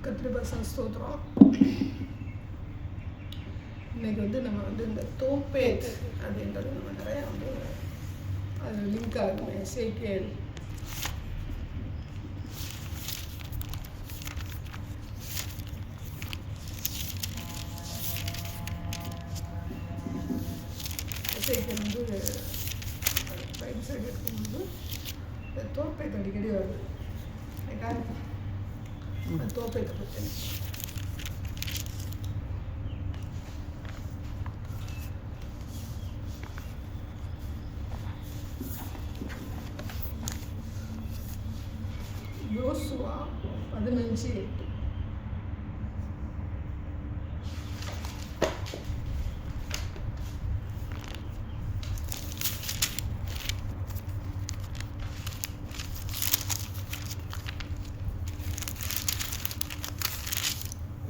கத்திரிபாசம் ஸ்தோத்திரம். இன்றைக்கி நம்ம இந்த தோப்பேத் அப்படின்றது நம்ம நிறையா அது லிங்க் ஆகுது. எசேக்கியேல் ரைட் சைடு இருக்கும்போது இந்த தோப்பேத் அடிக்கடி வருது. தோப்பேத்தை பற்றி யோசுவா 15:8.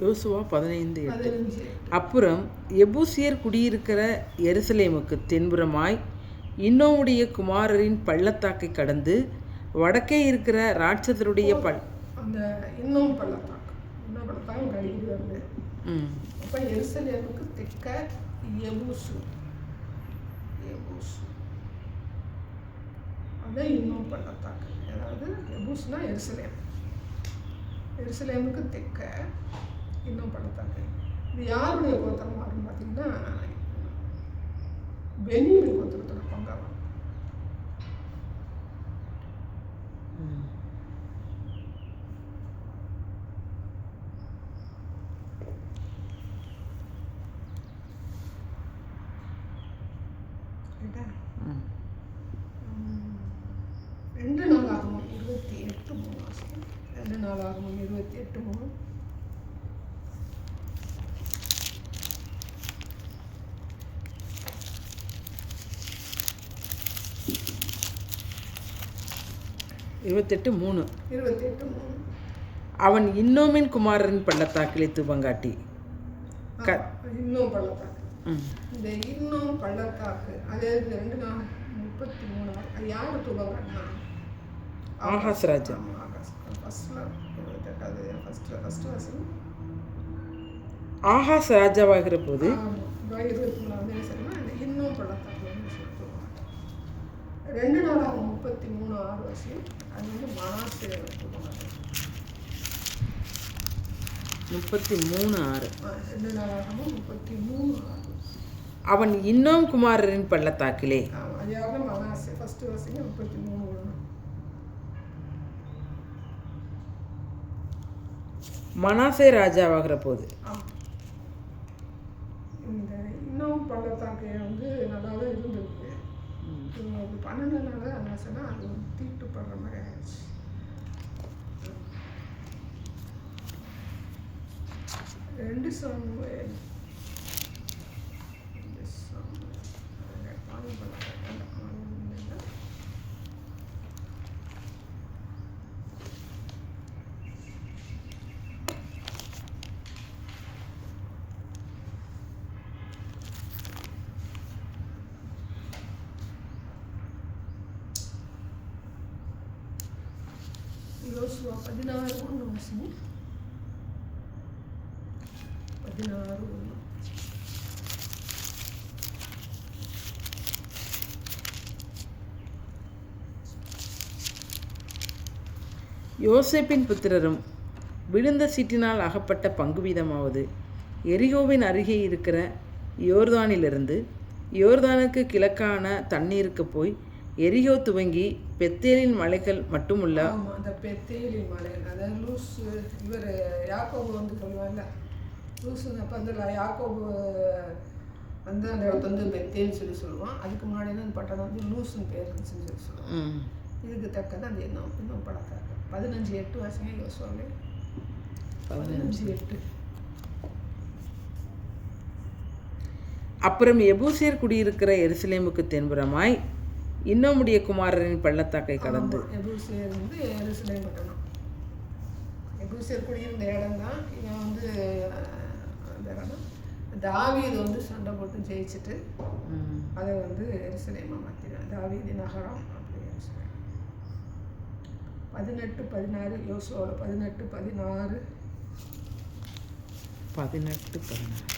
யோசுவா 15:8. அப்புறம் எபூசியர் குடியிருக்கிற எருசலேமுக்கு தென்புறமாய் இன்னோமுடைய குமாரரின் பள்ளத்தாக்கை கடந்து வடக்கே இருக்கிற ராட்சதருடைய அந்த இன்னும் பள்ளத்தாக்கு கழிவு வருது. அப்போ எருசலேமுக்கு தெற்க எபூசு அதான் இன்னும் பள்ளத்தாக்கு. அதாவது எபூசுனா எருசலேமுக்கு தெற்க இன்னும் பள்ளத்தாக்கு. இது யாருடைய கோத்திரம் வரும் பார்த்தீங்கன்னா பென்யமீன் கோத்திரத்தோட பங்காகும். ரெண்டு நாளாகமும் 28:3. 2 நாளாகமும் 28:3. அவன் இன்னோமின் குமாரரின் பள்ளத்தாக்கிலே தூபங்காட்டி இன்னும் பள்ளத்தாக்கு. இந்த இன்னும் பள்ளத்தாக்கு அதே 2:33. அது யார் தூபங்காட்டினா? ஆகாஸ் ராஜா. ஆகாஸ் ராஜாவாகிற போது 23 இன்னும் பள்ளத்தாக்கு 2 நாளாகும் 33:6. அது மனாசே 33:6. 2 நாளாகவும் 33:6. அவன் இன்னும் குமாரரின் பள்ளத்தாக்கிலே. அது மனாசே ஃபர்ஸ்ட் வசங்க 33. மனாசே ராஜாவாகிற போது இந்த இன்னும் பள்ளத்தாக்கு நல்லா தான் இருந்திருக்கு. இது பண்ணனால என்ன சொன்னால் அது தீட்டுப்படுற மாதிரி ஆயிடுச்சு. ரெண்டு சாமுவேல் யோசுவா 16:1. 16:1. யோசேப்பின் புத்திரரும் விழுந்த சீட்டினால் அகப்பட்ட பங்கு வீதமாவது எரிகோவின் அருகே இருக்கிற யோர்தானிலிருந்து யோர்தானுக்கு கிழக்கான தண்ணீருக்கு போய் எரிகோ துவங்கி பெத்தேலின் மலைகள் மட்டுமுள்ள அந்த பெத்தேலின் மலைகள், அதாவது லூஸ் இவர் யாக்கோபு சொல்லுவாங்கல்ல லூஸ். அப்போ யாக்கோபு அந்த இடத்துல பெத்தேன்னு சொல்லுவான். அதுக்கு முன்னாடி அந்த பட்டணம் லூஸ்ன்னு பேர் இருந்துச்சுன்னு சொல்லுவான். இதுக்கு தக்கதான் அந்த இன்னும் படத்தாங்க 15:8 வாசிங்க யோசுவாவே 15:8. அப்புறம் எபூசியர் குடியிருக்கிற எருசலேமுக்கு தென்புறமாய் இன்னமுடைய குமாரரின் பள்ளத்தாக்கை கடந்து. எபூசியர் எருசலேம் பட்டணம். எபூசியர் குடியிருந்த இடம் தான். இவன் அந்த இடம் தாவீது சண்டை போட்டு ஜெயிச்சுட்டு அதை எருசலேமாக மாற்றினான். தாவீது நகரம் அப்படி எருசலேம். 18:16 யோசுவாவில் 18:16 18 16.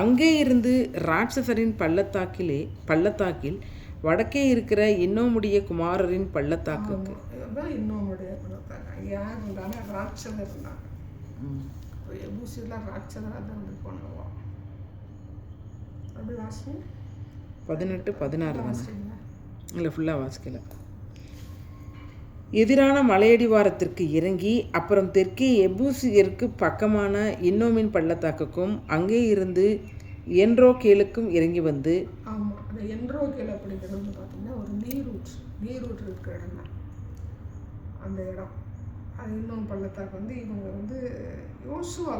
அங்கே இருந்து ராட்சசரின் பள்ளத்தாக்கில் வடக்கே இருக்கிற இன்னோமுடைய குமாரரின் பள்ளத்தாக்குக்கு. இதுதான் இன்னோமுடைய பள்ளத்தாக்கு. யார் இருந்தாலும் ராட்சசர் இருந்தாங்க. எபூசியெல்லாம் ராட்சசராக தான் வந்து போனவா. அப்படி வாசி 18 16 தானே? இல்லை, ஃபுல்லாக வாசிக்கல. எதிரான மலையடிவாரத்திற்கு இறங்கி அப்புறம் தெற்கே எபூசியருக்கு பக்கமான இன்னோமின் பள்ளத்தாக்குக்கும் அங்கே இருந்து என்ரோகேலுக்கும் இறங்கி வந்து. ஆமாம், அந்த என்ரோகேல் அப்படிங்கிறது பார்த்தீங்கன்னா ஒரு நீரூற்று இருக்கிற இடம் தான் அந்த இடம். அது இன்னும் பள்ளத்தாக்கு வந்து இவங்க வந்து யோசியா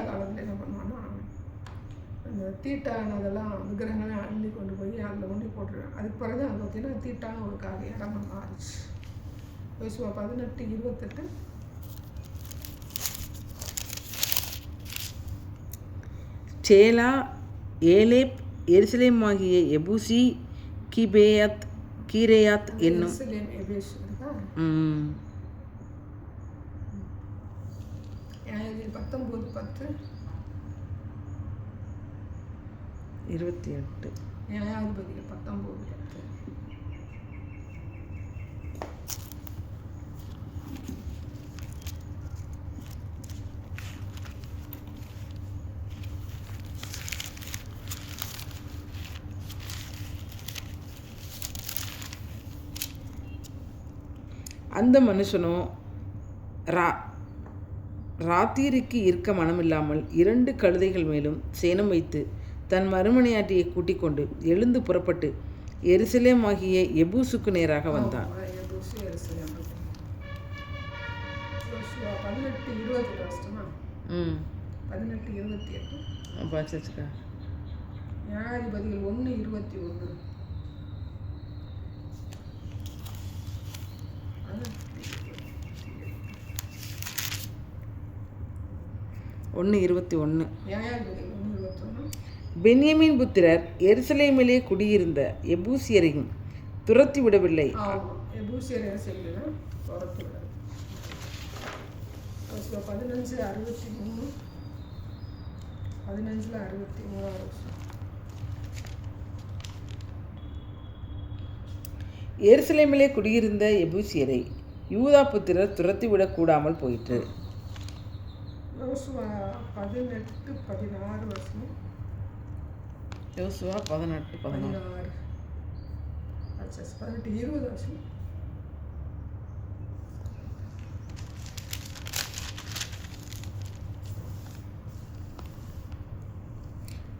காலத்தில் என்ன பண்ணுவாங்கன்னா அந்த தீட்டானதெல்லாம் விக்கிரகங்களையும் அள்ளி கொண்டு போய் அதில் கொண்டு போட்டுருவேன். அதுக்கு பிறகு அது பார்த்தீங்கன்னா தீட்டான ஒரு இடமா மாறிச்சு. யோசுவா 18:28. சேலா, ஏலேப், எருசலேம் ஆகிய எபூசி, கீரேயாத் என்னும் 19:10 28. நியாயாதிபதிகள் 19:10. அந்த மனுஷனோ ராத்திரிக்கு இருக்க மனமில்லாமல் 2 கழுதைகள் மேலும் சேணம் வைத்து தன் மறுமனையாட்டியை கூட்டிக் கொண்டு எழுந்து புறப்பட்டு எருசலேம் ஆகிய எபூசுக்கு நேராக வந்தான். 18:28. நியாயாதிபதிகள் 1:21. 1:21. நியாயாதிபதிகள் 1:21. பென்யமீன் புத்திரர் எருசலேமிலே குடியிருந்த எபூசியரையும் துரத்தி விடவில்லை. எபூசியரை செய்யலாம், துரத்தி விடவில்லை. 15:63. 15:63. எருசலேமிலே குடியிருந்த எபூசியரை யூதா புத்திரர் துரத்திவிடக் கூடாமல் போயிற்று. யோசுவா 18:16. யோசுவா 18:16. 18:20.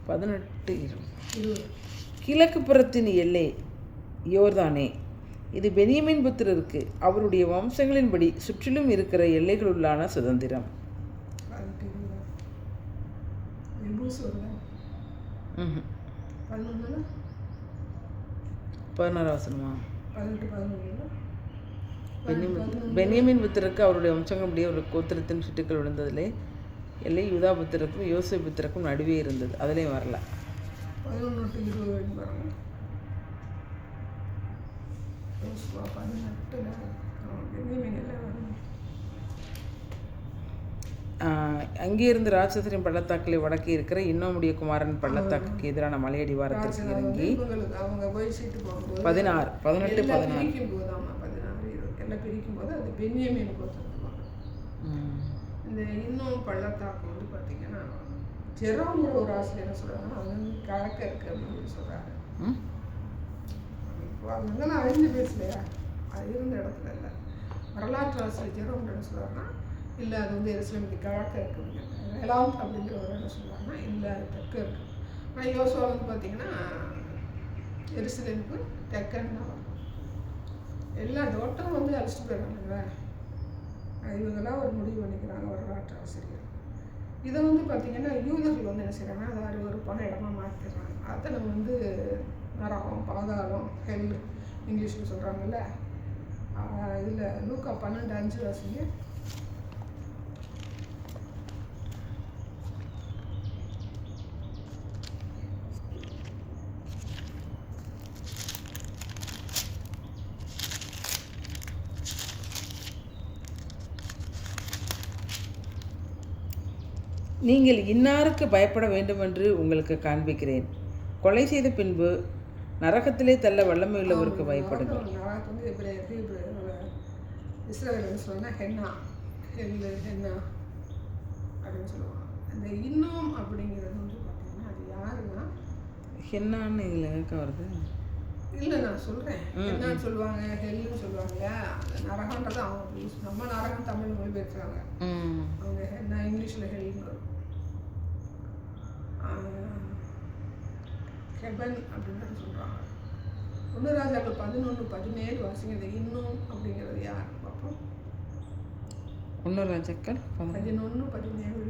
18:20. கிழக்கு புறத்தின் எல்லை யோர்தானே, இது பென்யமீன் புத்திரருக்கு அவருடைய வம்சங்களின்படி சுற்றிலும் இருக்கிற எல்லைகளுள்ளான சுதந்திரம். 11. பென்யமீன் புத்திரருக்கு அவருடைய வம்சங்களின்படி அவருடைய கோத்திரத்தின் சுட்டுக்கள் விழுந்ததிலே எல்லை யூதா புத்திரக்கும் யோசேப்பு புத்திரக்கும் நடுவே இருந்தது. அதிலே வரல. 11-20 அங்கே இருந்து ராட்சசரின் பள்ளத்தாக்கில் வடக்கே இருக்கிற இன்னோமுடைய குமாரன் பள்ளத்தாக்குக்கு எதிரான மலையடிவாரத்திற்கு இறங்கி 18 எல்லாம் பிரிக்கும் போது அது பென்யமீன் கோத்திரம். இந்த இன்னும் பள்ளத்தாக்கு வந்து பார்த்தீங்கன்னா ஜெரோங்கிற ஒரு ஆசிரியர் என்ன சொல்கிறாங்கன்னா அது வந்து கிழக்க இருக்குது அப்படின்னு சொல்கிறாங்க. இப்போ அது வந்து நான் அறிஞ்சு பேசலையா, அது இருந்த இடத்துல இல்லை. வரலாற்று ஆசிரியர் ஜெரோங்கிற என்ன சொல்கிறாங்கன்னா இல்லை அது வந்து எருசலேமுக்கு கிழக்க இருக்குதுங்க. எலாம் அப்படிங்கிறவர் என்ன சொல்கிறாங்கன்னா இல்லை அது தெற்க இருக்குது. ஆனால் யோசுவா வந்து பார்த்தீங்கன்னா எருசலேமுக்கு தெற்கன்னு தான் வரும். எல்லா டோட்டலும் வந்து அழைச்சிட்டு போயிடறாங்க. இவங்கெல்லாம் ஒரு முடிவு பண்ணிக்கிறாங்க வரலாற்று ஆசிரியர். இதை வந்து பார்த்திங்கன்னா யூதர்கள் வந்து என்ன செய்கிறாங்கன்னா அதை அருவருப்பான இடமா மாற்றிடுறாங்க. அதை நம்ம வந்து நரகம், பாதாளம், ஹெல் இங்கிலீஷில் சொல்கிறாங்கல்ல. இதில் லூக்கா 12:5 வாசிங்க. நீங்கள் இன்னாருக்கு பயப்பட வேண்டுமென்று உங்களுக்கு காண்பிக்கிறேன். கொலை செய்த பின்பு நரகத்திலே தள்ள வல்லமையுள்ளவருக்கு பயப்படுங்கள். நரகத்து வந்து இஸ்ரவேல் சொன்னா ஹென்னா ஹென்னா அப்படின்னு சொல்லுவாங்க. அந்த இன்னும் அப்படிங்கிறது வந்து பார்த்தீங்கன்னா அது யாருன்னா ஹென்னான்னு எங்களுக்கு வருது. இல்லை நான் சொல்கிறேன் என்னன்னு சொல்லுவாங்க ஹெல்லுன்னு சொல்லுவாங்க. அந்த நரகன்றது அவங்க நம்ம நரகம் தமிழ் மொழிபெயர்க்கிறாங்க. அவங்க ஹென்னா இங்கிலீஷில் ஹெல்லுன்னு வரும். ஹெபன் அப்படின்னு சொல்கிறாங்க. 1 ராஜாக்கள் 11:17 வாசிங்க. இந்த இன்னும் அப்படிங்கிறது யார் பார்ப்போம். 1 ராஜாக்கள் 11:17.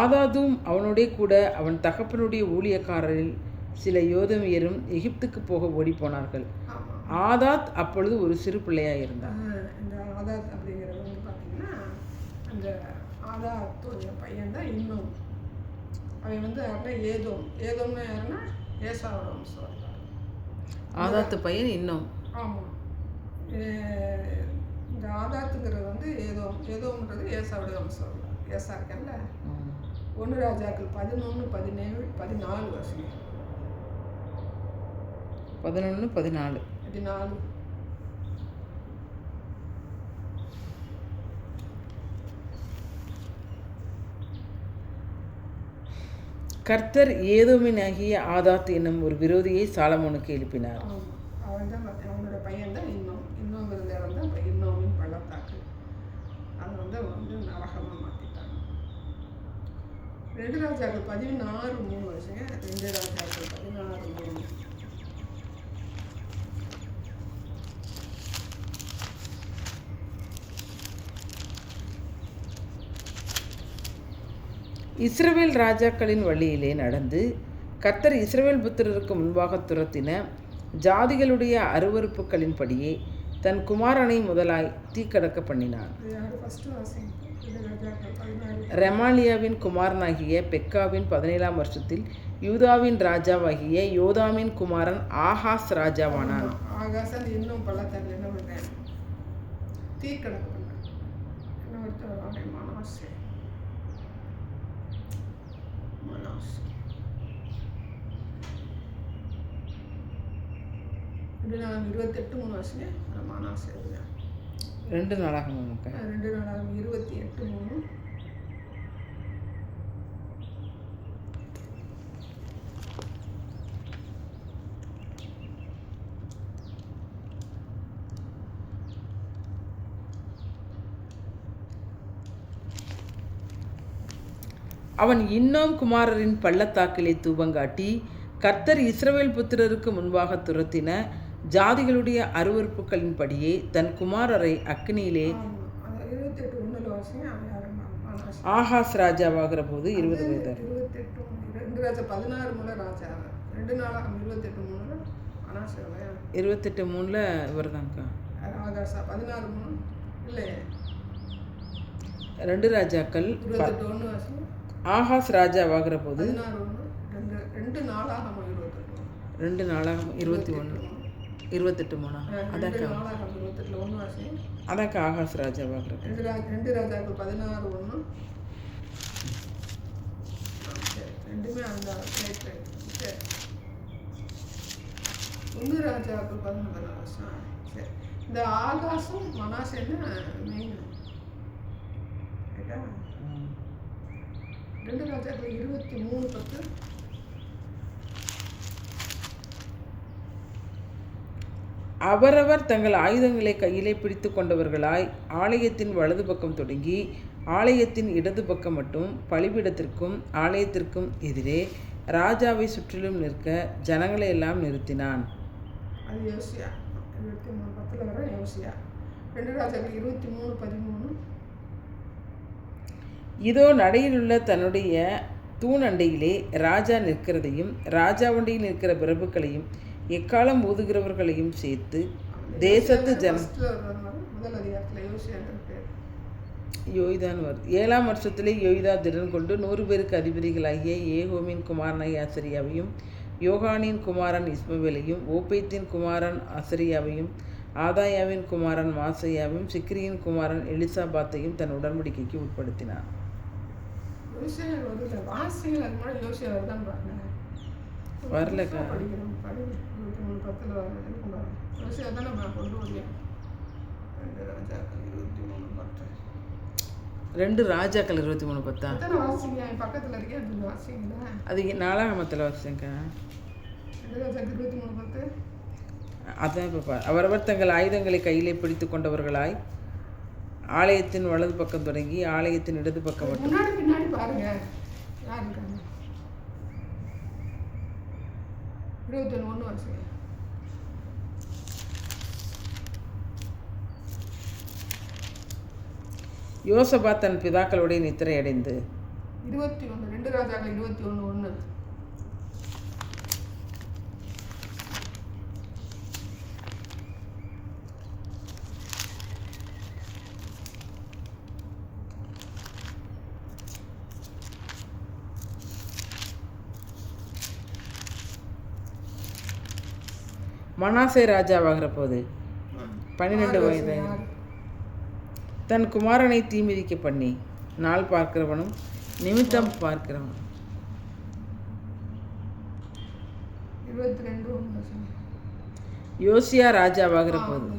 ஆதாதும் அவனுடைய கூட அவன் தகப்பனுடைய ஊழியக்காரரில் சில யோதமியரும் எகிப்துக்கு போக ஓடிப்போனார்கள். ஆதாத் அப்பொழுது ஒரு சிறு பிள்ளையாக இருந்தான். இந்த ஆதாத் அப்படிங்கிறது வந்து பார்த்தீங்கன்னா அந்த ஆதாத்துடைய பையன் தான் இன்னும். அவன் வந்து யாருன்னா ஏதோம்னா யாருன்னா ஏசாவோட வம்சம். ஆதாத்து பையன் இன்னும். ஆமாம். இந்த ஆதாத்துங்கிறது வந்து ஏதோன்றது ஏசாவுடைய வம்சம். ஏசா இருக்கல்ல. 1 ராஜாக்கள் 11:17-14 வருஷம். 11:14. கர்த்தர் ஏதோமினாகிய ஆதாத் என்னும் ஒரு விரோதியை சாலமோனுக்கு எழுப்பினார். அவன் தான் அவனோட பையன் தான் இன்னும் இருந்த இடம் தான் இன்னும் பள்ளத்தாக்கு. அதை வந்து நரகமாக மாற்றிட்டாங்க. 2 ராஜாக்கள் 16:3 வருஷங்க. 2 ராஜாக்கள் 16:3. இஸ்ரவேல் ராஜாக்களின் வழியிலே நடந்து கர்த்தர் இஸ்ரவேல் புத்திரருக்கு முன்பாக துரத்தின ஜாதிகளுடைய அருவருப்புகளின்படியே தன் குமாரனை முதலாய் தீக்கடக்க பண்ணினான். ரெமாலியாவின் குமாரனாகிய பெக்காவின் 17ஆம் வருஷத்தில் யூதாவின் ராஜாவாகிய யோதாமின் குமாரன் ஆகாஸ் ராஜாவானான். இன்னும் பள்ளத்தாக்கில் என்ன பண்ணுறேன் தீக்கடக்க பண்ணான். இது நான் 28:3 வருஷங்க. மனாசே 2 நாளாகும் 28:3. அவன் இன்னும் குமாரரின் பள்ளத்தாக்கிலே தூபங்காட்டி கர்த்தர் இஸ்ரவேல் புத்திரருக்கு முன்பாக துரத்தின ஜாதிகளுடைய அருவருப்புகளின்படியே தன் குமாரரை அக்னியிலே ஆகாஸ் ராஜாவாகிற போது 20 வயது. 28:3 இவர் தான்க்கா. 2 ராஜாக்கள் ஆகாஸ் ராஜாவாகிற போது 2 நாளாகமம் 28:3 அதாக்கா ஆகாஸ் ராஜாவாகிற 2 ராஜாக்கள் 16:1. ரெண்டுமே அந்த 1 ராஜாக்கள் 11 வருஷம். சரி, இந்த ஆகாசும் மனாசேன்னு மெயின். 2 ராஜாக்கள் 23:10. அவரவர் தங்கள் ஆயுதங்களை கையிலே பிடித்து கொண்டவர்களாய் ஆலயத்தின் வலது பக்கம் தொடங்கி ஆலயத்தின் இடது பக்கம் மட்டும் பலிபீடத்திற்கும் ஆலயத்திற்கும் எதிரே ராஜாவை சுற்றிலும் நிற்க ஜனங்களை எல்லாம் நிறுத்தினான். அது யோசியா 23:10 வர யோசியா. 2 ராஜாக்கள் 23:13. இதோ நடையிலுள்ள தன்னுடைய தூண் அண்டையிலே ராஜா நிற்கிறதையும் ராஜாவண்டையில் நிற்கிற பிரபுக்களையும் எக்காலம் ஊதுகிறவர்களையும் சேர்த்து தேசத்து முதல் அதிகாரத்தில் யோய்தான் வரும். 7ஆம் வருஷத்திலே யோய்தா திடன் கொண்டு 100 பேருக்கு அதிபதிகளாகிய ஏகோமின் குமாரனாகிய ஆசரியாவையும் யோகானின் குமாரன் இஸ்மவேலையும் ஓபேத்தின் குமாரன் அசரியாவையும் ஆதாயாவின் குமாரன் மாசையாவையும் சிக்ரியின் குமாரன் எலிசாபாத்தையும் தன் உடன்படிக்கைக்கு உட்படுத்தினான். வரலக்கா. ரெண்டு ராஜாக்கள் 23:10 பக்கத்தில் இருக்கேன். அது நாலாகமத்தில் வாசிச்சேங்க்கா. அதான் இப்போ அவரவர் தங்கள் ஆயுதங்களை கையிலே பிடித்து கொண்டவர்களாய் ஆலயத்தின் வலது பக்கம் தொடங்கி ஆலயத்தின் இடது பக்கம் மட்டும். முன்னாடி பின்னாடி பாருங்க யார் இருக்காங்க. 21 வாசிங்க. யோசபாத் தன் பிதாக்களுடைய நித்திரை அடைந்து 21 2 ராஜாக்கள் 21:1. மனாசே ராஜாவாகிற போது 12 வயது தன் குமாரனை தீமிதிக்க பண்ணி நாள் பார்க்கிறவனும் நிமித்தம் பார்க்கிறவனும். 22 யோசியா ராஜாவாகிற போது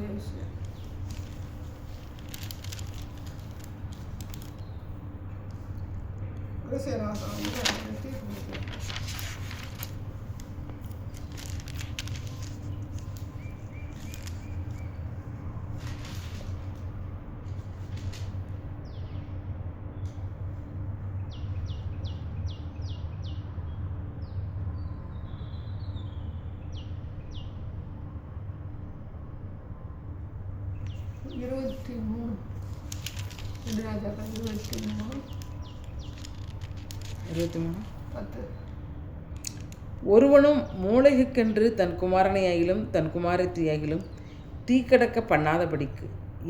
ஒருவனும் மூளைகுக்கென்று தன் குமாரனையாகிலும் தன் குமாரத்தியாகிலும் தீக்கடக்க பண்ணாதபடிக்கு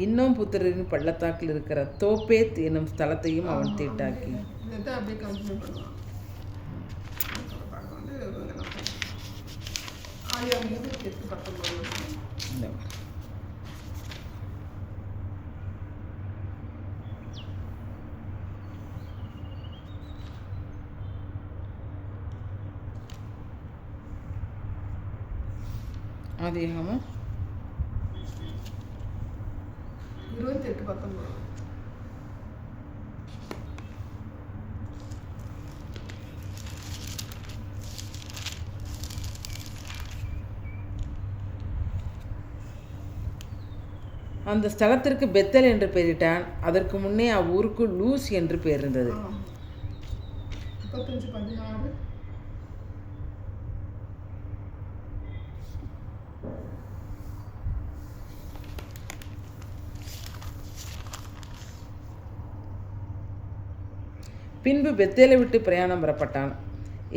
இன்னும் புத்திரரின் பள்ளத்தாக்கில் இருக்கிற தோப்பேத் என்னும் ஸ்தலத்தையும் அவன் தீட்டாக்கி. ஆதியாகமம் 28:19. அந்த ஸ்தலத்திற்கு பெத்தல் என்று பெயரிட்டான். அதற்கு முன்னே அவ்வூருக்கு லூஸ் என்று பெயர் இருந்தது. 35:16. பின்பு பெத்தேலை விட்டு பிரயாணம் பெறப்பட்டான்.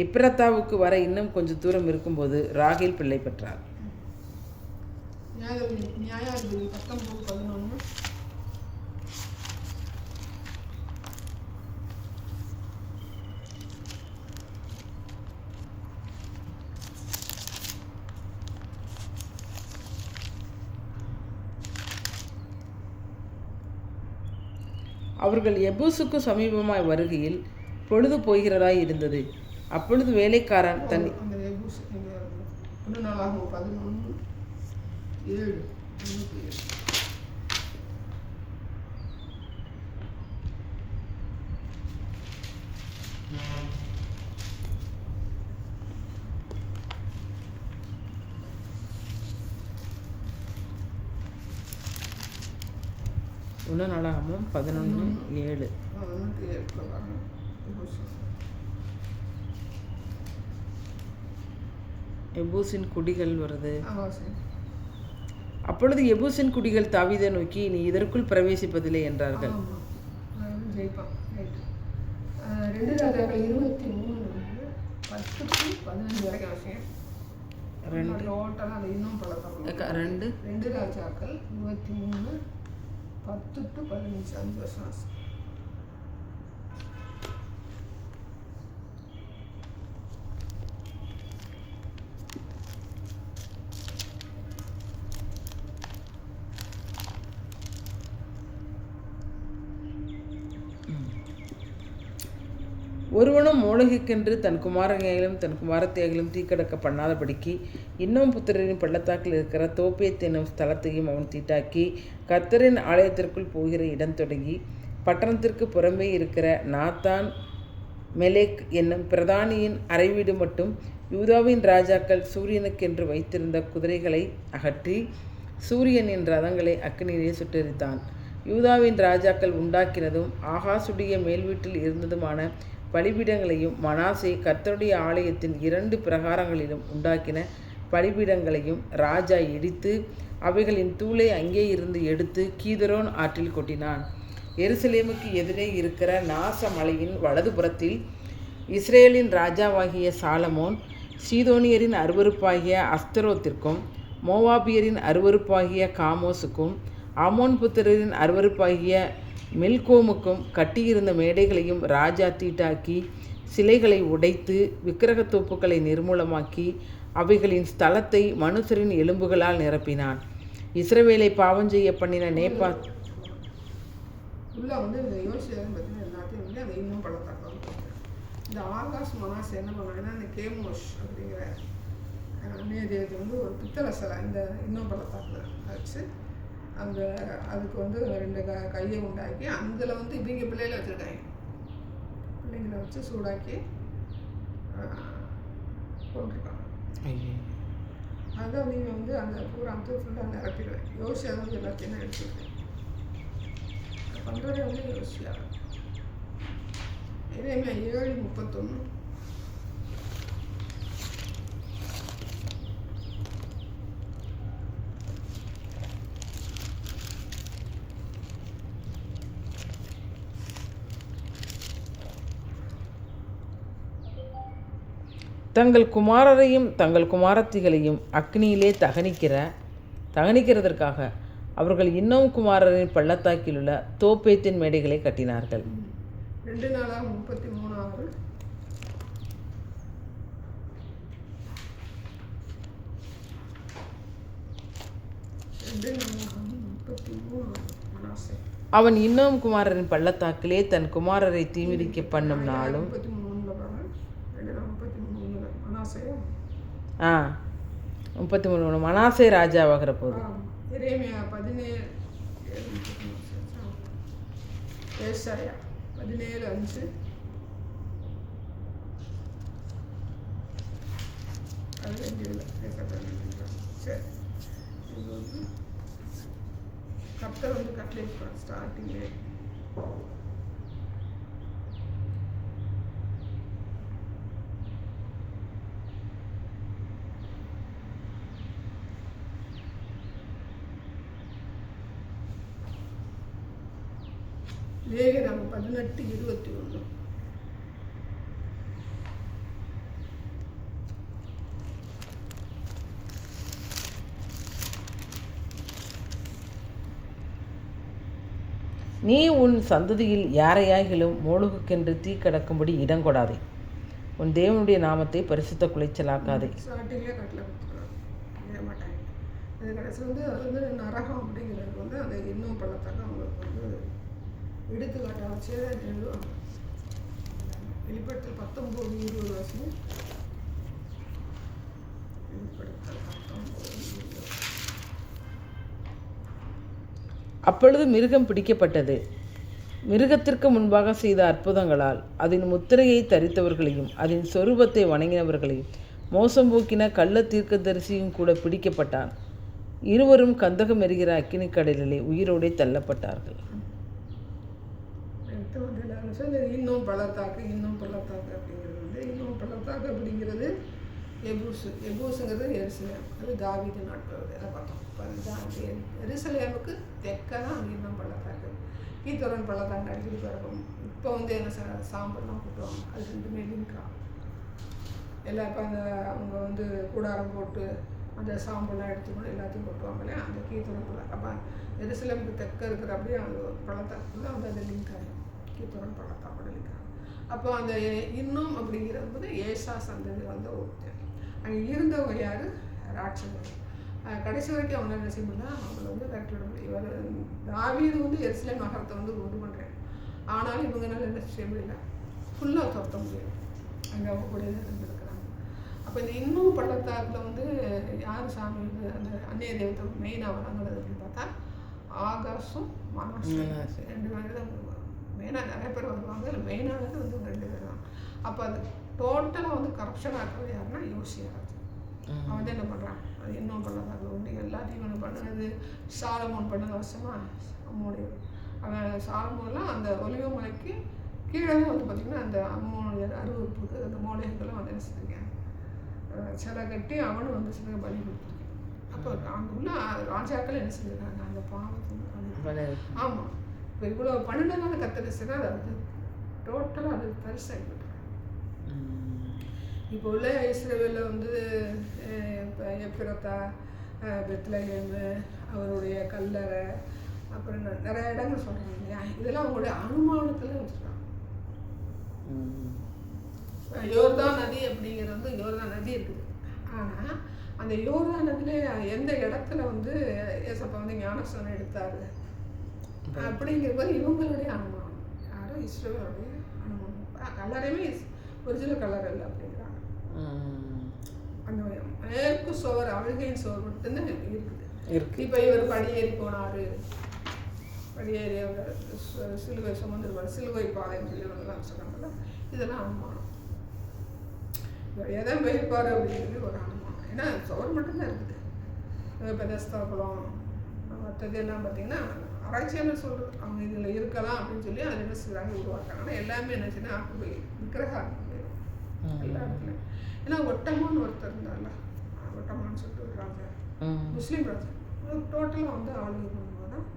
எப்ரத்தாவுக்கு வர இன்னும் கொஞ்சம் தூரம் இருக்கும்போது ராகேல் பிள்ளை பெற்றார். நியாயாதிபதி 19:11. அவர்கள் எபூசுக்கு சமீபமாய் வருகையில் பொழுது போகிறதாய் இருந்தது. அப்பொழுது வேலைக்காரன் தன் நாளாகமும் 11:7 எபூசின் குடிகள் வருது. அப்பொழுது எபூசின் குடிகள் தாவீதை நோக்கி, நீ இதற்குள் பிரவேசிப்பதில்லை என்றார்கள். 2 ராஜாக்கள் 23:10-15 வரைக்கும் அவசியம். 2 ராஜாக்கள் 23:10-15 5 வருஷம். ஒருவனும் மோளகிக்கென்று தன் குமாரனையிலும் தன் குமாரத்தியாகிலும் தீக்கடக்க பண்ணாதபடிக்கு இன்னும் புத்திரரின் பள்ளத்தாக்கில் இருக்கிற தோப்பேத் என்னும் ஸ்தலத்தையும் அவன் தீட்டாக்கி கர்த்தரின் ஆலயத்திற்குள் போகிற இடம் தொடங்கி பட்டணத்திற்கு புறம்பே இருக்கிற நாத்தான் மெலேக் என்னும் பிரதானியின் அறைவீடு மட்டும் யூதாவின் ராஜாக்கள் சூரியனுக்கென்று வைத்திருந்த குதிரைகளை அகற்றி சூரியனின் ரதங்களை அக்கினியிலே சுட்டெரித்தான். யூதாவின் ராஜாக்கள் உண்டாக்கினதும் ஆகாசுடைய மேல் வீட்டில் இருந்ததுமான பலிபீடங்களையும் மனாசே கர்த்தருடைய ஆலயத்தின் 2 பிரகாரங்களிலும் உண்டாக்கின பலிபீடங்களையும் ராஜா இடித்து அவைகளின் தூளை அங்கே இருந்து எடுத்து கீதரோன் ஆற்றில் கொட்டினான். எருசலேமுக்கு எதிரே இருக்கிற நாச மலையின் வலதுபுறத்தில் இஸ்ரேலின் ராஜாவாகிய சாலமோன் சீதோனியரின் அருவருப்பாகிய அஸ்தரோத்திற்கும் மோவாபியரின் அருவருப்பாகிய காமோசுக்கும் ஆமோன் புத்திரரின் அருவருப்பாகிய மில்கோமுக்கும் கட்டியிருந்த மேடைகளையும் ராஜா தீட்டாக்கி சிலைகளை உடைத்து விக்கிரகத்தோப்புக்களை நிர்மூலமாக்கி அவைகளின் ஸ்தலத்தை மனுஷரின் எலும்புகளால் நிரப்பினான். இஸ்ரவேலை பாவம் செய்ய பண்ணின நேபாத் உள்ள வந்து இந்த யோசியாலும் பார்த்தீங்கன்னா எல்லாத்தையும் வந்து அந்த இன்னும் பள்ளத்தாக்கம் இந்த ஆகாஷ் மனாஸ் என்ன பண்ணாங்கன்னா அந்த கேமோஷ் அப்படிங்கிற நேதியத்தை வந்து ஒரு பித்தளை சிலை இந்த இன்னும் பள்ளத்தாக்கில் வச்சு அந்த அதுக்கு வந்து 2 கையை உண்டாக்கி அதில் வந்து இவங்க பிள்ளைகளை வச்சுருக்காங்க. பிள்ளைங்களை வச்சு சூடாக்கி கொண்டிருக்காங்க. அதான் நீங்கள் வந்து அந்த பூரா வந்து ஃபுல்லாக நிரப்பிடுவேன். யோசியா வந்து எல்லாத்தையும் நான் எடுத்துருக்கேன். பண்ணுறது வந்து யோசியா இதேமே 7:31 தங்கள் குமாரரையும் தங்கள் குமாரத்திகளையும் அக்னியிலே தகனிக்கிறதற்காக அவர்கள் இன்னும் குமாரரின் பள்ளத்தாக்கில் உள்ள தோப்பேத்தின் மேடைகளை கட்டினார்கள். 2 33 அவன் இன்னும் குமாரரின் பள்ளத்தாக்கிலே தன் குமாரரை தீமிதிக்க பண்ணும் நாளும் 33 மனாசே ராஜாவாகிற போது எரேமியா 17:5 சரி இது வந்து கர்த்தர் வந்து கட்டளை ஸ்டார்டிங்லே லேவியர் 18:21 நீ உன் சந்ததியில் யாரையாகிலும் மோளுகுக்கென்று தீ கடக்கும்படி இடம் கொடாதே. உன் தேவனுடைய நாமத்தை பரிசுத்த குலைச்சலாக்காதே. ஸ்டார்டிங்லேயே கட்டில் கொடுத்துருவாங்க மாட்டாங்க. அது கடைசியில் வந்து அது வந்து நரகம் அப்படிங்கிறது வந்து அந்த இன்னும் பள்ளத்தாக்க அவங்களுக்கு வந்து எடுத்துக்காட்டை வச்சு எழுதுவாங்க. வெளிப்படுத்தல் 19:20 வருஷம் வெளிப்படுத்தல் 19:20. அப்பொழுது மிருகம் பிடிக்கப்பட்டது. மிருகத்திற்கு முன்பாக செய்த அற்புதங்களால் அதன் முத்திரையை தரித்தவர்களையும் அதன் சொரூபத்தை வணங்கினவர்களையும் மோசம் போக்கின கள்ள தீர்க்கதரிசியும் கூட பிடிக்கப்பட்டான். இருவரும் கந்தகம் எரிகிற அக்கினி கடலிலே உயிரோடே தள்ளப்பட்டார்கள். இன்னும் பள்ளத்தாக்கு அப்படிங்கிறது வந்து இன்னும் பள்ளத்தாக்கு அப்படிங்கிறது எபூஸுங்கிறது எருசலேம். அது தாவீது நாட்கள் எல்லாம் பார்த்தோம். எருசலேமுக்கு தெற்க தான் அந்த இன்னும் பள்ளத்தாக்கு. கீதரோன் பள்ளத்தாக்கு அடிக்கடி பிறக்கும். இப்போ வந்து என்ன சாம்பல்லாம் கூட்டுவாங்க. அது 2மே லிங்கா எல்லாம். இப்போ அந்த அவங்க வந்து கூடாரம் போட்டு அந்த சாம்பல்லாம் எடுத்துக்கணும் எல்லாத்தையும் கொட்டுவாங்க இல்லையா, அந்த கீதரோன் பள்ளத்தாக்கு. அப்போ எருசலேமுக்கு தெற்க இருக்கிற அப்படியே அந்த பள்ளத்தாக்குள்ள வந்து அந்த லிங்கா கீதரோன் பள்ளத்தாக்கோட லிங்கா. அப்போ அந்த இன்னும் அப்படிங்கிறது வந்து ஏசா சந்ததி வந்த ஒருத்தர். அங்கே இருந்தவங்க யார்? ராட்சதர். கடைசி வரைக்கும் அவங்க என்ன செய்யணும்னா அவங்கள வந்து விரட்டிவிட முடியும். இவர் தாவீது வந்து எருசலேம் நகரத்தை வந்து உண்டு பண்ணுறேன். ஆனாலும் இவங்கனால என்ன செய்ய முடியல, ஃபுல்லாக துரத்த முடியாது. அங்கே அவங்க கூட இருந்துருக்குறாங்க. அப்போ இந்த இன்னும் பள்ளத்தாக்கில் வந்து யார் சாமி வந்து அந்த அந்நிய தெய்வத்தை மெயினாக வணங்குறது அப்படின்னு பார்த்தா ஆகாஷும் மனாசும் 2 பேர் தான் மெயினாக. நிறைய பேர் வருவாங்க, அதில் மெயினானது வந்து 2 பேர் தான். அப்போ அது டோட்டலாக வந்து கரப்ஷன் ஆக்குறது யாருன்னா யோசியாராஜ். அவன் வந்து என்ன பண்ணுறான், அது இன்னும் பள்ளத்தாக்கில் வந்து எல்லாத்தையும் ஒன்று பண்ணுறது. சாலமோன் பண்ணது வருஷமாக அம்மோடைய அவன் சாலமோன்லாம் அந்த ஒலிவ மலைக்கு கீழே வந்து பார்த்திங்கன்னா அந்த அம்மோடைய அருவறுப்புக்கு அந்த மூலைகள்லாம் வந்து என்ன செஞ்சுருக்கேன், சிலை கட்டி அவனும் வந்து சிலை பலி கொடுத்துருக்கேன். அப்போ அங்கே உள்ள ராஜாக்கள் என்ன செஞ்சுருக்காங்க, அந்த பாவத்தை வந்து ஆமாம் இப்போ இவ்வளோ பன்னெண்டாவது கத்தரிசுனா அது வந்து டோட்டலாக அது பெருசாகிட்டு. இப்போ உள்ள இஸ்ரேலில் வந்து இப்போ எப்பிரத்தா, பெத்லகேமு, அவருடைய கல்லறை, அப்புறம் நிறைய இடங்கள் சொல்கிறாங்க இல்லையா, இதெல்லாம் அவங்களுடைய அனுமானத்தில் வச்சுருக்காங்க. யோர்தான் நதி அப்படிங்கிறது வந்து யோர்தான் நதி இருக்குது. ஆனால் அந்த யோர்தான் நதியில் எந்த இடத்துல வந்து ஏசப்பா வந்து ஞானஸ்தானம் எடுத்தார் அப்படிங்கிறது இவங்களுடைய அனுமானம். யாரும் இஸ்ரேலுடைய அனுமானம். கல்லறையுமே ஒரிஜினல் கல்லறை இல்லை அப்படிங்கிறாங்க. அந்த மேற்கு சுவர் அழுகையின் சுவர் மட்டும்தான் இருக்குது. இப்போ இவர் படியேறி போனார், படியேறி சிலுவை சுமந்துருவார், சிலுவை பாதைன்னு சொல்லி ஒன்றுலாம் சொல்கிறாங்கல்ல, இதெல்லாம் அனுமானம். எதை போயிருப்பார் அப்படிங்கிறது ஒரு அனுமானம். ஏன்னா சுவர் மட்டும்தான் இருக்குது. பெதஸ்தா குளம் மற்றது எல்லாம் பார்த்தீங்கன்னா ஆராய்ச்சியாளர் சொல்கிறது அவங்க இதில் இருக்கலாம் அப்படின்னு சொல்லி அதில் என்ன செய்கிறாங்க உருவாக்குறாங்க. ஆனால் எல்லாமே என்னச்சுன்னா போய் விக்கிரகம் போயிடும் எல்லா இடத்துலையும். ஏன்னா ஒட்டமான்னு ஒருத்தர் இருந்தார்ல, ஒட்டமான்னு சொல்லிட்டு ஒரு ராஜா, முஸ்லீம் ராஜா, டோட்டலாக வந்து ஆளுநர் பண்ணும்போது தான்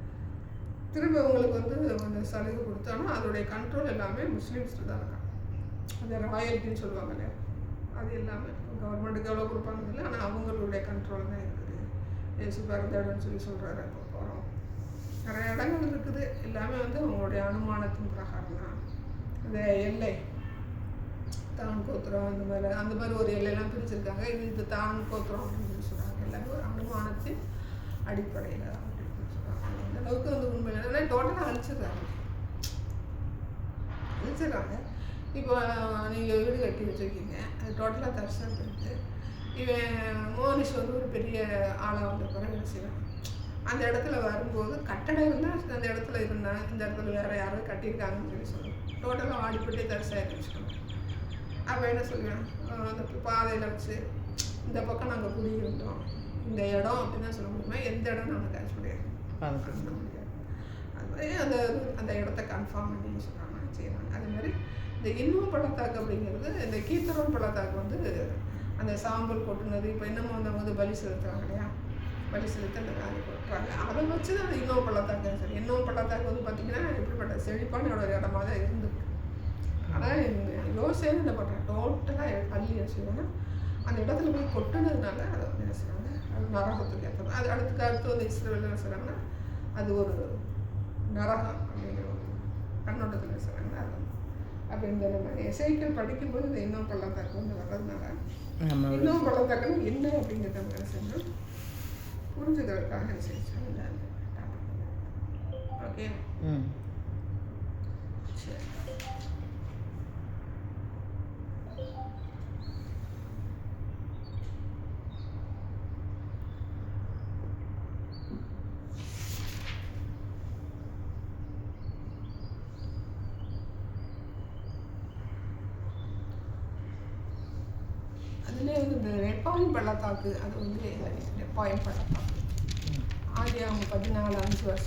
திரும்ப அவங்களுக்கு வந்து அந்த சலுகை கொடுத்தாங்கன்னா அதோடைய கண்ட்ரோல் எல்லாமே முஸ்லீம்ஸ்ட்டு தான் இருக்காங்க. அந்த ராயல்ட்டின்னு சொல்லுவாங்க இல்லையா, அது எல்லாமே கவர்மெண்ட்டுக்கு எவ்வளோ கொடுப்பாங்க இல்லை, ஆனால் அவங்களுடைய கண்ட்ரோல் தான் இருக்குது. ஏசு பிறந்த இடம்னு சொல்லி சொல்கிறாரு. அப்போ போகிறோம் நிறைய இடங்கள் இருக்குது, எல்லாமே வந்து அவங்களுடைய அனுமானத்தின் பிரகாரம் தான். அந்த எல்லை தான் கோத்திரம் அந்த மாதிரி ஒரு எல்லையெல்லாம் பிரிச்சிருக்காங்க. இது தான் கோத்திரம் அப்படின்னு சொல்லி சொல்கிறாங்க. எல்லாமே ஒரு அனுமானத்தின் அடிப்படையில் அப்படின்னு சொல்கிறாங்க. அந்த அளவுக்கு வந்து உண்மை இல்லைன்னா டோட்டலாக அழிச்சிடுறாங்க. இப்போ நீங்கள் வீடு கட்டி வச்சுருக்கீங்க, அது டோட்டலாக தரிசனம் இருக்குது. இவன் மோனிஷ் வந்து ஒரு பெரிய ஆளாக வந்த பிறகு என்ன செய்வான், அந்த இடத்துல வரும்போது கட்டடம் இருந்தால் அந்த இடத்துல இருந்தால் இந்த இடத்துல வேறு யாராவது கட்டியிருக்காங்கன்னு சொல்லி சொல்லுவோம். டோட்டலாக ஆடிப்பட்டே தரிசனம் வச்சுக்கணும். அப்போ என்ன சொல்லுவேன், அந்த பாதையில் வச்சு இந்த பக்கம் நாங்கள் குடியிருந்தோம், இந்த இடம் அப்படின்னு தான் சொல்ல முடியுமா, எந்த இடம் நாங்கள் கேட்ச் முடியாது, பண்ண முடியாது. அது மாதிரி அந்த அந்த இடத்த கன்ஃபார்ம் பண்ணி சொல்கிறாங்க, செய்கிறாங்க. அதேமாதிரி இந்த இன்னும் பள்ளத்தாக்கு அப்படிங்கிறது, இந்த கீத்தரோன் பள்ளத்தாக்கு வந்து அந்த சாம்பல் கொட்டுனது இப்போ இன்னமும் அந்த வந்து பலி செலுத்துறாங்க இல்லையா, பலி செலுத்த அந்த காலி கொட்டுறாங்க. அதை வச்சு தான் அந்த இன்னும் பள்ளத்தாக்கு சரி. இன்னும் பள்ளத்தாக்கு வந்து பார்த்திங்கன்னா எப்படிப்பட்ட செழிப்பான ஒரு இடமா தான் இருந்துருக்கு. ஆனால் யோசனை என்ன பண்ணுறாங்க, டோட்டலாக அள்ளி வச்சுக்கோன்னா அந்த இடத்துல போய் கொட்டுனதுனால அதை வந்து என்ன செய்கிறாங்க, அது நரகத்துக்கு ஏற்றது. அது அடுத்து வந்து இஸ்ரேல் என்ன செய்கிறாங்கன்னா அது ஒரு நரகம் அப்படிங்கிற ஒரு கண்ணோட்டத்தில் என்ன செய்கிறாங்க. அது அப்போ இந்த நம்ம எசைக்கள் படிக்கும்போது இந்த இன்னும் பள்ளத்தாக்கு வந்து வர்றதுனால இன்னும் பள்ளத்தாக்குன்னு என்ன அப்படிங்கிறத நம்ம என்ன செஞ்சோம் புரிஞ்சுக்கிறதுக்காக என்ன செஞ்சோம். ஓகே சரி. அதுலேயே வந்து இந்த ரெப்பாயின் பள்ளத்தாக்கு, அது வந்து ரெப்பாயின் பள்ளத்தாக்கு ஆதியாகமம் 14:5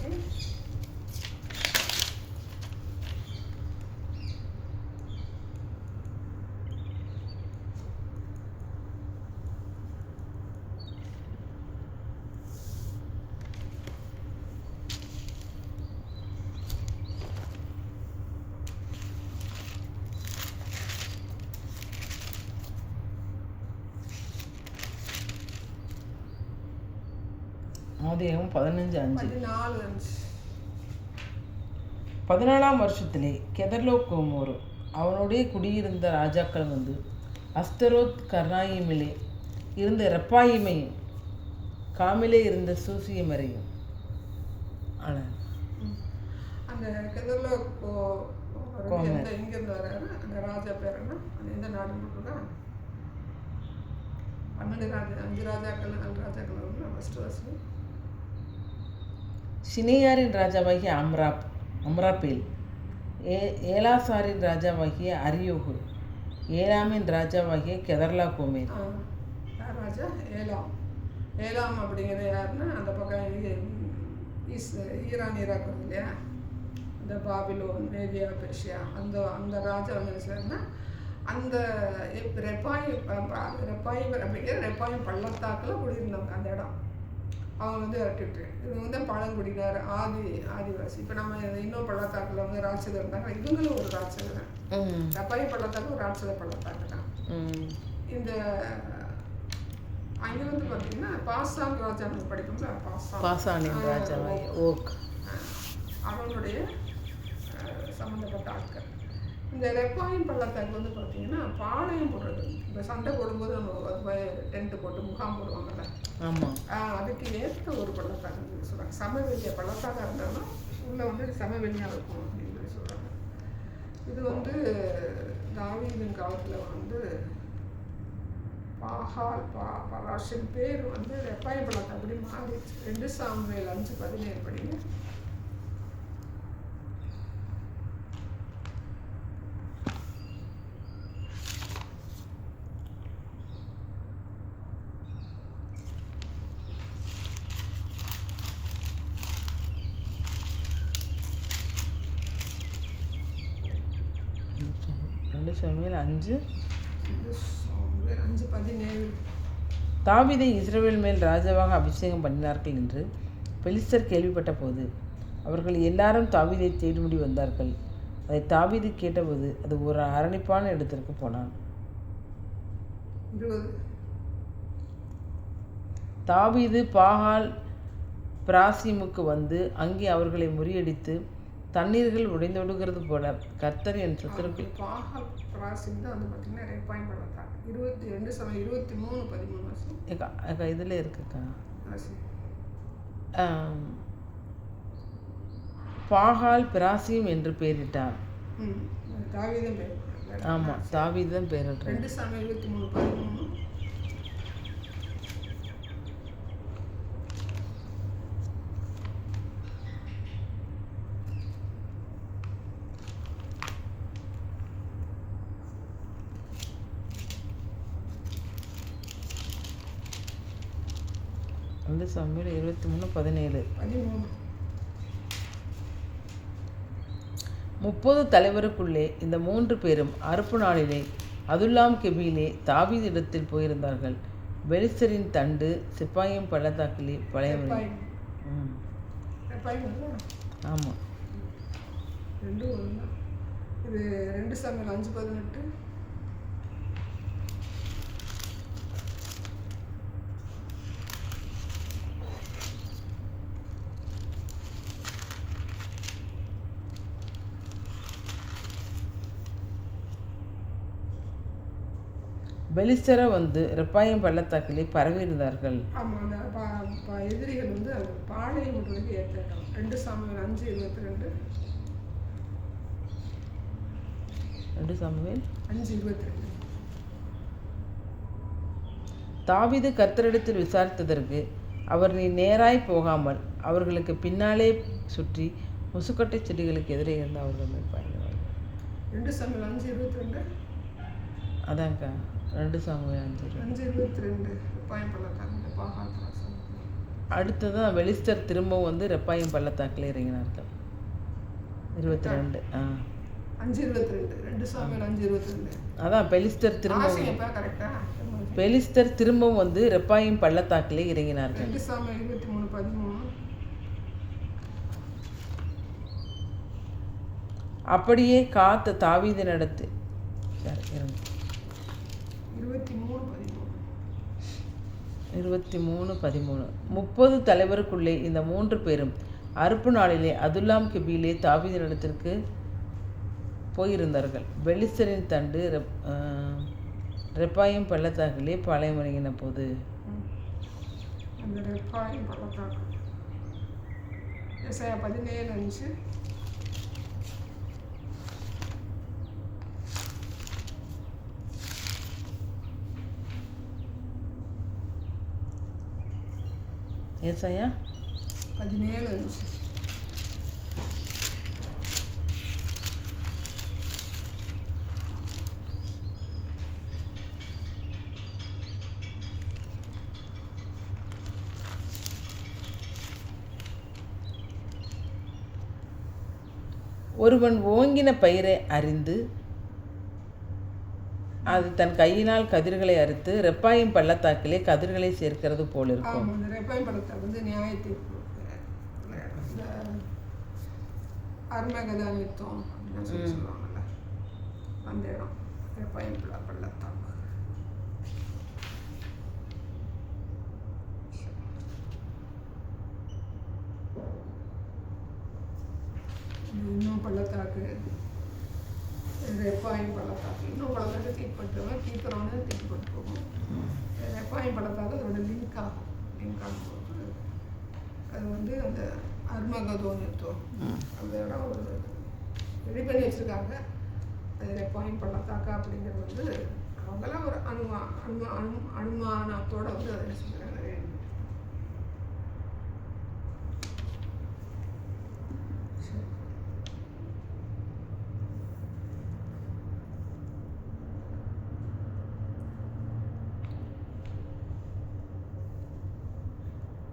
ஆதியாகமம் 15:5. 14 14ஆம் வருஷத்திலே கெதர்லோகோமோர் அவனுடைய குடியிருந்த ராஜாக்கள் வந்து அஸ்தரோத் கர்னாயிமிலே இருந்த ரெப்பாயிமையும் காமிலே இருந்த சூசியமரையும் அந்த கெதர்லோகோமோர் அவர் வந்து எங்கேருந்து வர்றாரு, அந்த ராஜா பேர் என்ன, அது எந்த நாடுன்னு போட்டுருக்கா? 5 ராஜாக்கள் 4 ராஜாக்கள் வந்து ஃபஸ்ட்டு வருஷம். சினையாரின் ராஜாவாகிய அம்ராபேல், ஏலாசாரின் ராஜாவாகிய அரியோகு, ஏலாமின் ராஜாவாகிய கெதர்லா கோமேர். யார் ராஜா? ஏலாம் அப்படிங்கிறது யாருன்னா, அந்த பக்கம் ஈரான் ஈராக் வந்து இல்லையா, இந்த பாபிலோன், மேதியா, பெர்ஷியா, அந்த ராஜா வந்து என்ன செய்யறாருன்னா, அந்த ரெப்பாயிம் அப்படிங்கிற ரெப்பாயிம் பள்ளத்தாக்கில் குடியிருந்தவங்க அந்த இடம். அவங்க வந்து விரட்டிட்டு இவங்க வந்து பழங்குடியினர், ஆதிவாசி. இப்போ நம்ம இன்னும் பள்ளத்தாக்கில் வந்து ராட்சதர் இருந்தாங்க, இவங்களும் ஒரு ராட்சதர் தான். ரெப்பாயிம் பள்ளத்தாக்கு ஒரு ராட்சத பள்ளத்தாக்கு தான். இந்த அங்கே வந்து பார்த்தீங்கன்னா பாசான் ராஜா நம்ம படிப்போம்ல, பாசானின் ராஜா அவங்களுடைய சம்மந்தப்பட்ட ஆட்கள். இந்த ரெப்பாயின் பள்ளத்தாக்கு வந்து பார்த்தீங்கன்னா பாளையம் போடுறது, இப்போ சண்டை போடும்போது நம்ம டென்ட்டு போட்டு முகாம் போடுவாங்கல்ல, அதுக்கு ஏற்ற ஒரு பள்ளத்தாக்குன்னு சொல்கிறாங்க. சமவெளிய பள்ளத்தாக்காக இருந்தாலும் உள்ளே வந்து சமவெளியாக இருக்கும் அப்படின்னு சொல்லி சொல்கிறாங்க. இது வந்து தாவீதின் காலத்தில் வந்து பராஷின் பேர் வந்து ரெப்பாயின் பள்ளத்தாக்கு அப்படி மாறிடுச்சு. 2 சாமுவேல் 5:17 படிங்க. சாமுவேல் 5:17. தாவீதை இஸ்ரவேல் மேல் ராஜாவாக அபிஷேகம் பண்ணினார்கள் என்று பெலிஸ்தர் கேள்விப்பட்ட போது அவர்கள் எல்லாரும் தாவீதை தேடும்படி வந்தார்கள். அதை தாவீது கேட்டபோது அது ஒரு அரணிப்பான இடத்திற்கு போனான். தாவீது பாகால் பிராசிமுக்கு வந்து அங்கே அவர்களை முறியடித்து தண்ணீர்கள் உடைந்தொடுகிறது போல கர்த்தர் என் சத்துருக்கள். பாகால் பிராசிம் தான் வந்து பார்த்தீங்கன்னா ரெப்பாயின் பள்ளத்தாக்கு. 23:13 இதில் இருக்குக்கா. பாகால் பிராசிம் என்று பெயரிட்டார். ஆமாம், தாவீதுதான் பெயரிட்டார். 2 சாமுவேல் 23:13. சாமுவேல் 23:17. 30 தலைவருக்குள்ளே இந்த 3 பேரும் அறுப்பு நாளிலே அதுல்லாம் கெபியிலே தாவீதிடத்தில் போயிருந்தார்கள். பெலிஸ்தரின் தண்டு சிப்பாயும் பள்ளத்தாக்கிலே பழையவனை. ஆமாம், இது 2 சாமுவேல் 5:18. பெலிஸ்தரை வந்து ரெப்பாயிம் பள்ளத்தாக்கிலே பரவியிருந்தார்கள். ஆமாம், அந்த எதிரிகள் வந்து அந்த பாளையம் விடுறதுக்கு ஏற்றாங்க. 2 சாமுவேல் 5:22. 2 சாமுவேல் 5:22. தாவீது கர்த்தரிடத்தில் விசாரித்ததற்கு அவர், நீ நேராய் போகாமல் அவர்களுக்கு பின்னாலே சுற்றி முசுக்கட்டை செடிகளுக்கு எதிரே இருந்து அவர்கள் மேல் பாய்ந்தார்கள். 2 சாமுவேல் 5:22. அதான்க்கா, 2 சாமுவேல் 5:22. அடுத்ததான் பெலிஸ்தர் திரும்பவும் வந்து ரெப்பாயிம் பள்ளத்தாக்கில் இறங்கினார்கள். 22. 5:22. 2 சாமுவேல் 5:22. அதான் பெலிஸ்தர் திரும்பவும் வந்து ரெப்பாயிம் பள்ளத்தாக்கிலே இறங்கினார்கள். 2 சாமுவேல் 23:13. அப்படியே காத்த தாவீதினிடத்தில் 23:13. 30 தலைவருக்குள்ளே இந்த 3 பேரும் அறுப்பு நாளிலே அதுல்லாம் கெபியிலே தாவீதினிடத்திற்கு போயிருந்தார்கள். பெலிஸ்தரின் தண்டு ரெப்பாயிம் பள்ளத்தாக்கிலே பாளையம் இறங்கின போது. எசாயா 17:5. ஏசாயா 17. ஒருவன் ஓங்கின பயிரை அறிந்து அது தன் கையினால் கதிர்களை அறுத்து ரெப்பாயும் பள்ளத்தாக்கிலே கதிர்களை சேர்க்கிறது போல் இருக்கும். ஆமாம், இந்த ரெப்பாயம் பள்ளத்தாக்கு வந்து நியாய தீர்ப்பு, இந்த அர்மகதான் யுத்தம் அப்படின்னு சொல்லுவாங்கல்ல, அந்த இடம் ரெப்பாயம் பள்ளத்தாக்கு. இன்னும் பள்ளத்தாக்கு, ரெப்பாயம் பள்ளத்தாக்கு, இன்னும் பள்ளத்தாக்கு தீர்ப்பட்டுருவேன், தீர்க்கிறவனே தீர்ப்பட்டு போகும். ரெப்பாயம் பள்ளத்தாக்கு அதோட லிங்க் ஆகும். அது வந்து அந்த அர்மகதோன் யுத்தம் அந்த இடம் ஒரு ரெடி பண்ணி வச்சுருக்காங்க. அது ரெப்பாயம் பள்ளத்தாக்கா அப்படிங்கிறது வந்து அவங்களாம் ஒரு அனுமானத்தோடு வந்து அதை என்ன சொல்கிறாங்க.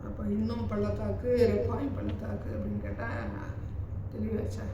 அப்போ இன்னும் பள்ளத்தாக்கு ரெப்பாயம் பள்ளத்தாக்கு அப்படின்னு கேட்டால் தெளிவாச்சா.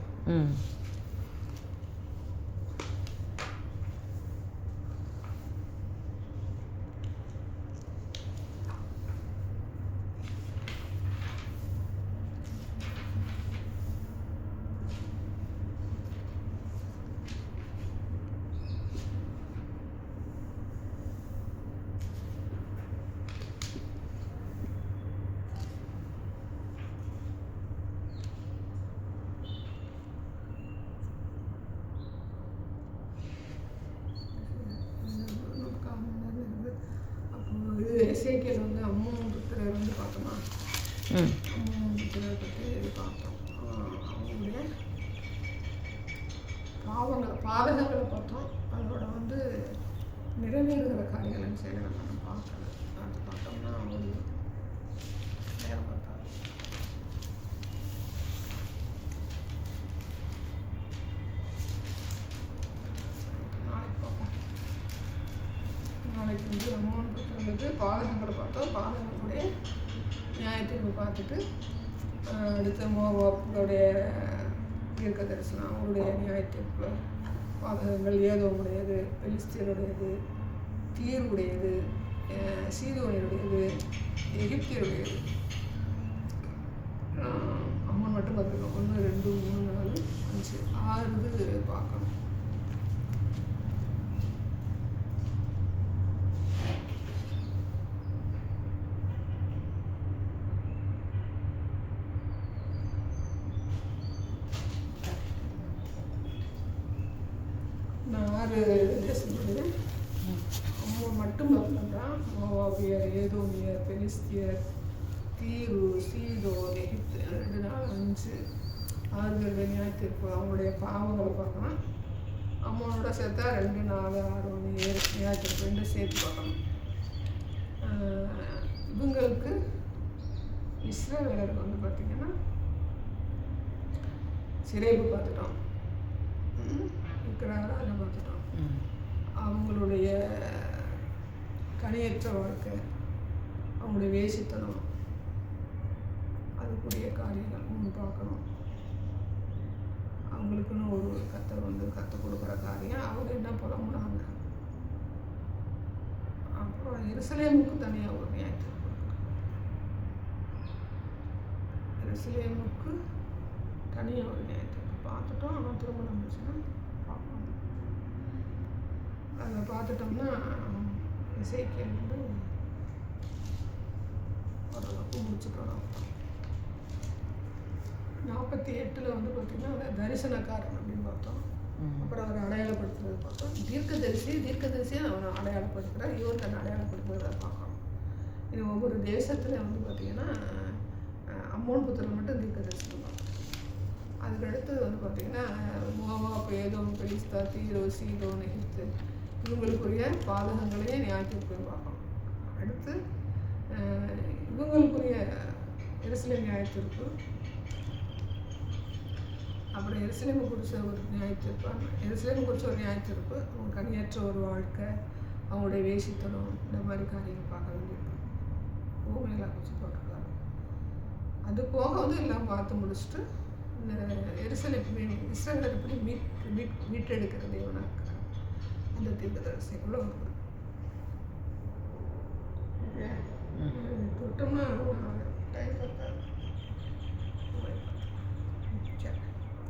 எசேக்கியேல் வந்து அம்மோன் புத்திரர் வந்து பார்த்தோமா, அம்மோன் புத்திரர் பற்றி பார்த்தோம். அவங்களுடைய பாதகங்களை பார்த்தோம். அதோட வந்து நிறைவேறுகிற காரியங்கள் செயல்களை நம்ம பார்க்கல. அது பார்த்தோம்னா அவங்க நேரம் பார்த்தாங்க. நாளைக்கு வந்து அம்மோன் புத்திரருக்கு பாதகங்களை பார்த்தோம். பாதகங்களுடைய நியாயத்தீர்ப்பு பார்த்துட்டு அடுத்த மோவாப்புடைய தீர்க்க தரிசனம், அவங்களுடைய நியாயத்தீர்ப்பு, பாதகங்கள் ஏதோமுடையது, பெலிஸ்தியருடையது, தீருடையது, சீதோனியருடையது, எகிப்தியருடையது. அம்மன் மட்டும் பார்த்துருக்கோம். 1, 2, 3, 4, 5, 6 பார்க்கணும். நான் 6 தேசம் சொல்லுவேன். அவங்க மட்டும் பார்த்தோம்னா மோவாபியர், ஏதோமியர், பெலிஸ்தியர், தீரு, சீதோன், எகிப்து, 2, 4, 5, 6 நியாயத்தீர்ப்பு. அவங்களுடைய பாவங்களை பார்க்கணும். அம்மனோட சேர்த்தா 2, 4, 6, 1, 7 நியாயத்தீர்ப்பு 2 சேர்த்து பார்க்கணும். இவங்களுக்கு இஸ்ரவேலருக்கு வந்து பார்த்திங்கன்னா சிறைப்பு பார்த்துட்டோம், இருக்கிறாரா அதை பார்த்துட்டோம். அவங்களுடைய கனியற்ற வாழ்க்கை, அவங்களுடைய வேசித்தனம், அதுக்குரிய காரியங்கள் ஒன்று பார்க்கணும். அவங்களுக்குன்னு ஒரு கத்தர் வந்து கற்றுக் கொடுக்குற காரியம் அவங்க என்ன புலம்புனாங்க. அப்புறம் எருசலேமுக்கு தனியாக ஒரு நியாயத்தை கொடுக்குறாங்க. எருசலேமுக்கு தனியாக ஒரு நியாயத்தை பார்த்துட்டோம். ஆனால் திரும்ப இருந்துச்சுன்னா பார்க்கணும். அதை பார்த்துட்டோம்னா எசேக்கியேல் வந்து ஓரளவுக்கு முடிச்சுட்டோம். 48 வந்து பார்த்திங்கன்னா அதை தரிசனக்காரன் அப்படின்னு பார்த்தோம். அப்புறம் அவரை அடையாளப்படுத்துறது பார்த்தோம். தீர்க்கதரிசியை அவனை அடையாளப்படுத்துகிறார். இவர் தன்னை அடையாளப்படுத்துகிறத பார்க்கணும். இது ஒவ்வொரு தேசத்தில் வந்து பார்த்திங்கன்னா அம்மோன் புத்திரன் மட்டும் தீர்க்கதரிசனம் பார்த்தோம். அதுக்கடுத்து வந்து பார்த்திங்கன்னா மோவாப், ஏதோம், பெலிஸ்தா, தீரு, சீதோன், எகிப்து, இவங்களுக்குரிய பாதகங்களையே நியாயத்தீர்ப்பு பார்க்கணும். அடுத்து இவங்களுக்குரிய எருசலேம் நியாயத்தீர்ப்பு, அப்புறம் எருசலேமை குறித்த ஒரு நியாயத்தீர்ப்பு, எருசலேமை குறித்த ஒரு நியாயத்தீர்ப்பு, அவங்க கனியற்ற ஒரு வாழ்க்கை, அவங்களுடைய வேசித்தனம், இந்த மாதிரி காரியங்கள் பார்க்க வேண்டியிருக்கு. பூமியெல்லாம் குறித்து போட்டிருக்காரு. அது போக எல்லாம் பார்த்து முடிச்சுட்டு இந்த எருசலேம் இஸ்ரவேலை எப்படி மீட்டெடுக்கிறது இவனாக்க அந்த தீர்க்கதரிசிக்குள்ள தொட்டோம்னா டைம் பார்த்தாரு.